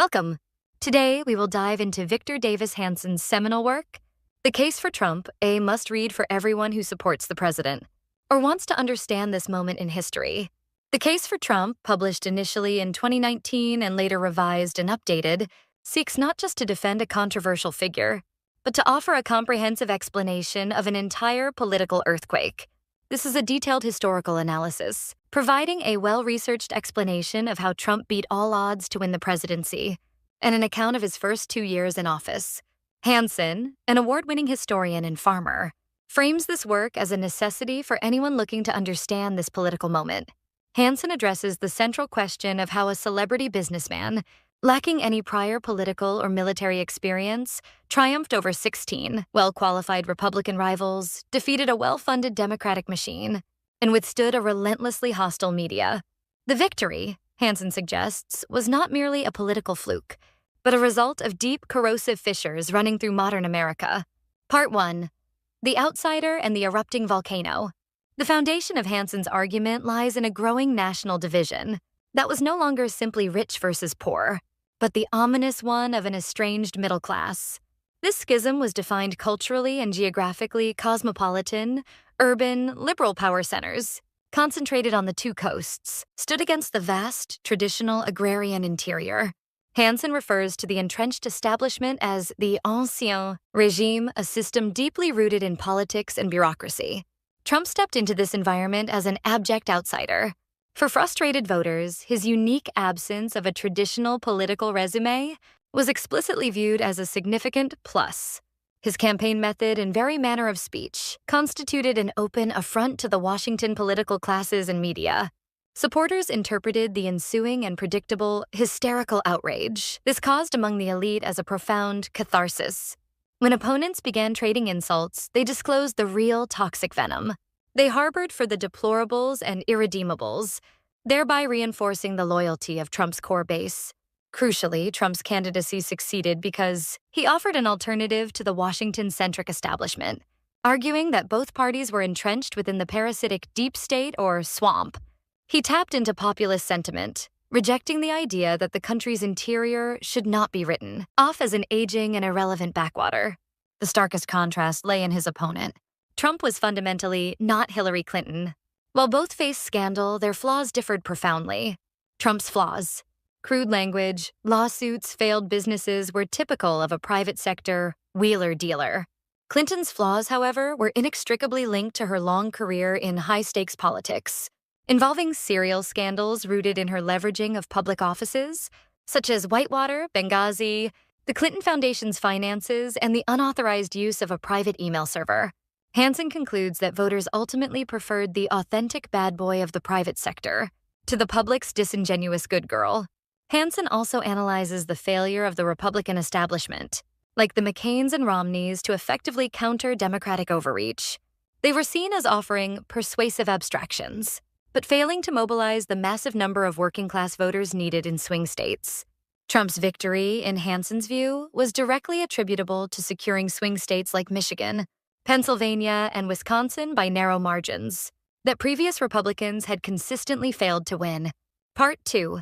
Welcome. Today, we will dive into Victor Davis Hanson's seminal work, The Case for Trump, a must-read for everyone who supports the president or wants to understand this moment in history. The Case for Trump, published initially in 2019 and later revised and updated, seeks not just to defend a controversial figure, but to offer a comprehensive explanation of an entire political earthquake. This is a detailed historical analysis, providing a well-researched explanation of how Trump beat all odds to win the presidency, and an account of his first 2 years in office. Hanson, an award-winning historian and farmer, frames this work as a necessity for anyone looking to understand this political moment. Hanson addresses the central question of how a celebrity businessman, lacking any prior political or military experience, triumphed over 16 well-qualified Republican rivals, defeated a well-funded Democratic machine, and withstood a relentlessly hostile media. The victory, Hanson suggests, was not merely a political fluke, but a result of deep corrosive fissures running through modern America. Part 1. The Outsider and the Erupting Volcano. The foundation of Hanson's argument lies in a growing national division that was no longer simply rich versus poor, but the ominous one of an estranged middle class. This schism was defined culturally and geographically cosmopolitan, urban, liberal power centers, concentrated on the two coasts, stood against the vast, traditional agrarian interior. Hanson refers to the entrenched establishment as the Ancien Régime, a system deeply rooted in politics and bureaucracy. Trump stepped into this environment as an abject outsider. For frustrated voters, his unique absence of a traditional political resume was explicitly viewed as a significant plus. His campaign method and very manner of speech constituted an open affront to the Washington political classes and media. Supporters interpreted the ensuing and predictable, hysterical outrage this caused among the elite as a profound catharsis. When opponents began trading insults, they disclosed the real toxic venom they harbored for the deplorables and irredeemables, thereby reinforcing the loyalty of Trump's core base. Crucially, Trump's candidacy succeeded because he offered an alternative to the Washington-centric establishment, arguing that both parties were entrenched within the parasitic deep state or swamp. He tapped into populist sentiment, rejecting the idea that the country's interior should not be written off as an aging and irrelevant backwater. The starkest contrast lay in his opponent. Trump was fundamentally not Hillary Clinton. While both faced scandal, their flaws differed profoundly. Trump's flaws: crude language, lawsuits, failed businesses were typical of a private sector wheeler-dealer. Clinton's flaws, however, were inextricably linked to her long career in high-stakes politics, involving serial scandals rooted in her leveraging of public offices, such as Whitewater, Benghazi, the Clinton Foundation's finances, and the unauthorized use of a private email server. Hanson concludes that voters ultimately preferred the authentic bad boy of the private sector to the public's disingenuous good girl. Hanson also analyzes the failure of the Republican establishment, like the McCains and Romneys, to effectively counter Democratic overreach. They were seen as offering persuasive abstractions, but failing to mobilize the massive number of working-class voters needed in swing states. Trump's victory, in Hanson's view, was directly attributable to securing swing states like Michigan, Pennsylvania, and Wisconsin by narrow margins that previous Republicans had consistently failed to win. Part 2.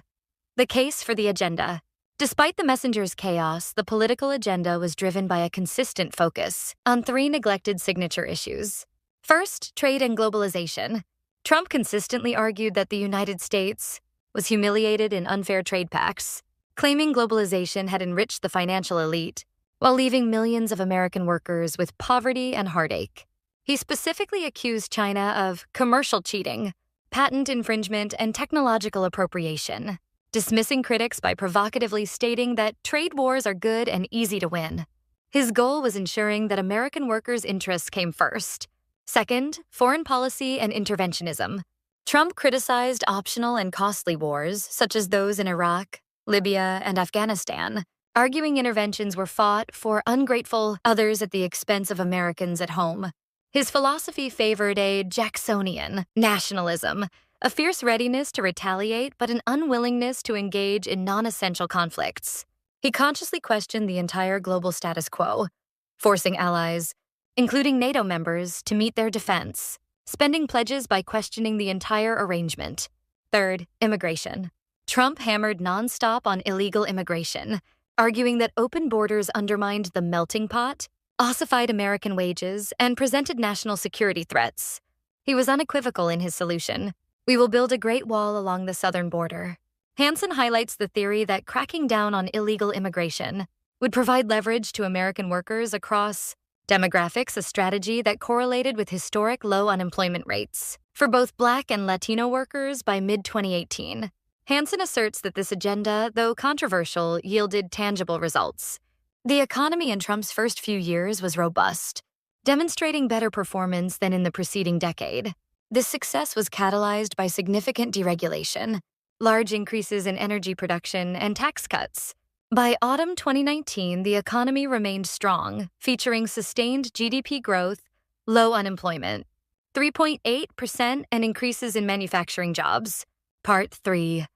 The Case for the Agenda. Despite the messenger's chaos, the political agenda was driven by a consistent focus on three neglected signature issues. First, trade and globalization. Trump consistently argued that the United States was humiliated in unfair trade pacts, claiming globalization had enriched the financial elite while leaving millions of American workers with poverty and heartache. He specifically accused China of commercial cheating, patent infringement, and technological appropriation, dismissing critics by provocatively stating that trade wars are good and easy to win. His goal was ensuring that American workers' interests came first. Second, foreign policy and interventionism. Trump criticized optional and costly wars, such as those in Iraq, Libya, and Afghanistan, arguing interventions were fought for ungrateful others at the expense of Americans at home. His philosophy favored a Jacksonian nationalism, a fierce readiness to retaliate but an unwillingness to engage in non-essential conflicts. He consciously questioned the entire global status quo, forcing allies, including NATO members, to meet their defense, spending pledges by questioning the entire arrangement. Third, immigration. Trump hammered nonstop on illegal immigration, arguing that open borders undermined the melting pot, ossified American wages, and presented national security threats. He was unequivocal in his solution. We will build a Great Wall along the southern border. Hanson highlights the theory that cracking down on illegal immigration would provide leverage to American workers across demographics, a strategy that correlated with historic low unemployment rates for both Black and Latino workers by mid-2018. Hanson asserts that this agenda, though controversial, yielded tangible results. The economy in Trump's first few years was robust, demonstrating better performance than in the preceding decade. This success was catalyzed by significant deregulation, large increases in energy production, and tax cuts. By autumn 2019, the economy remained strong, featuring sustained GDP growth, low unemployment, 3.8%, and increases in manufacturing jobs. Part 3.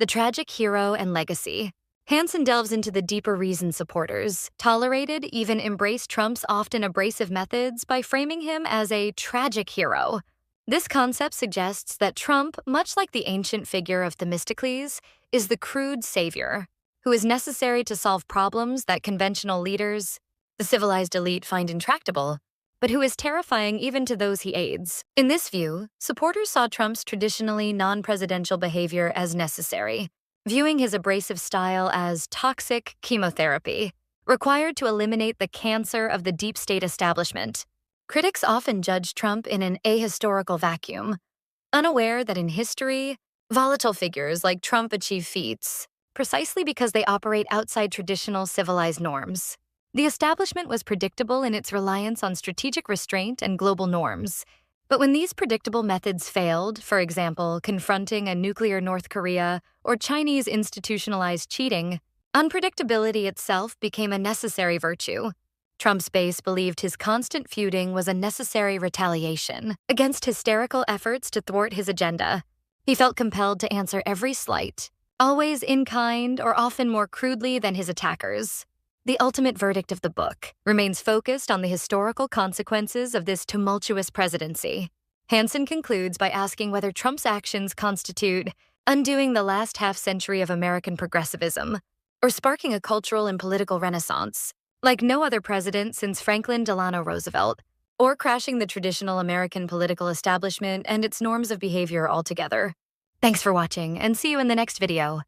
The Tragic Hero and Legacy. Hanson delves into the deeper reason supporters tolerated, even embraced Trump's often abrasive methods by framing him as a tragic hero. This concept suggests that Trump, much like the ancient figure of Themistocles, is the crude savior, who is necessary to solve problems that conventional leaders, the civilized elite, find intractable, but who is terrifying even to those he aids. In this view, supporters saw Trump's traditionally non-presidential behavior as necessary, viewing his abrasive style as toxic chemotherapy, required to eliminate the cancer of the deep state establishment. Critics often judge Trump in an ahistorical vacuum, unaware that in history, volatile figures like Trump achieve feats precisely because they operate outside traditional civilized norms. The establishment was predictable in its reliance on strategic restraint and global norms. But when these predictable methods failed, for example, confronting a nuclear North Korea or Chinese institutionalized cheating, unpredictability itself became a necessary virtue. Trump's base believed his constant feuding was a necessary retaliation against hysterical efforts to thwart his agenda. He felt compelled to answer every slight, always in kind or often more crudely than his attackers. The ultimate verdict of the book remains focused on the historical consequences of this tumultuous presidency. Hanson concludes by asking whether Trump's actions constitute undoing the last half-century of American progressivism or sparking a cultural and political renaissance, like no other president since Franklin Delano Roosevelt, or crashing the traditional American political establishment and its norms of behavior altogether. Thanks for watching, and see you in the next video.